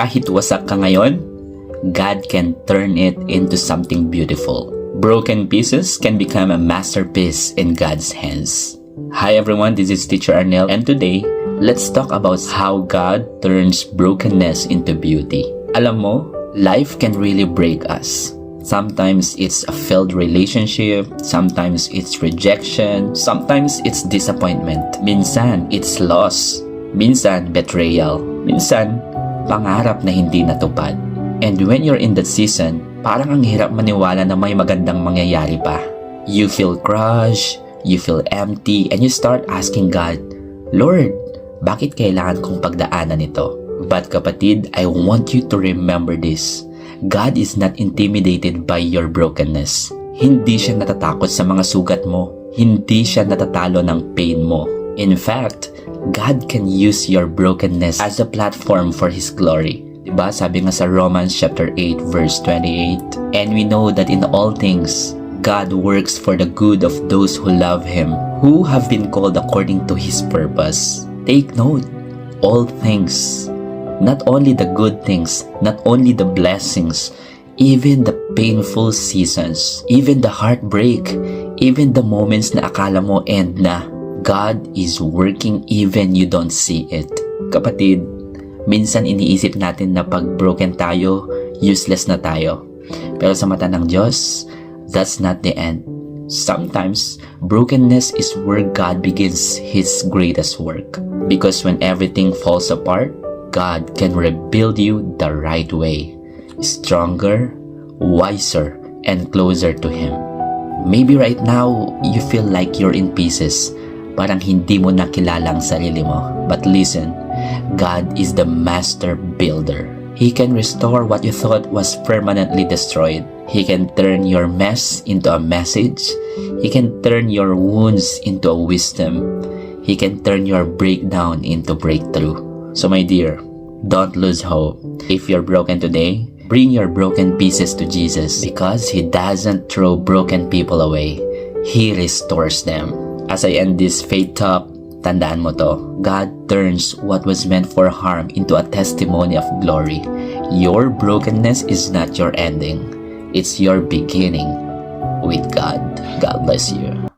Kahit wasak ka ngayon, God can turn it into something beautiful. Broken pieces can become a masterpiece in God's hands. Hi everyone, this is Teacher Arnel, and today, let's talk about how God turns brokenness into beauty. Alam mo, life can really break us. Sometimes it's a failed relationship, sometimes it's rejection, sometimes it's disappointment. Minsan, it's loss. Minsan, betrayal. Minsan, pangarap na hindi natupad. And when you're in that season, parang ang hirap maniwala na may magandang mangyayari pa. You feel crushed, you feel empty, and you start asking God, Lord, bakit kailangan kong pagdaanan ito? But kapatid, I want you to remember this. God is not intimidated by your brokenness. Hindi siya natatakot sa mga sugat mo. Hindi siya natatalo ng pain mo. In fact, God can use your brokenness as a platform for His glory. Diba? Sabi nga sa Romans chapter 8 verse 28, and we know that in all things, God works for the good of those who love Him, who have been called according to His purpose. Take note, all things. Not only the good things, not only the blessings, even the painful seasons, even the heartbreak, even the moments na akala mo end na, God is working even you don't see it. Kapatid, minsan iniisip natin na pag broken tayo, useless na tayo. Pero sa mata ng Diyos, that's not the end. Sometimes, brokenness is where God begins His greatest work. Because when everything falls apart, God can rebuild you the right way, stronger, wiser, and closer to Him. Maybe right now, you feel like you're in pieces, parang hindi mo nakilala ang sarili mo. But listen, God is the master builder. He can restore what you thought was permanently destroyed. He can turn your mess into a message. He can turn your wounds into a wisdom. He can turn your breakdown into breakthrough. So my dear, don't lose hope. If you're broken today, bring your broken pieces to Jesus because He doesn't throw broken people away. He restores them. As I end this faith talk, tandaan mo to, God turns what was meant for harm into a testimony of glory. Your brokenness is not your ending. It's your beginning with God. God bless you.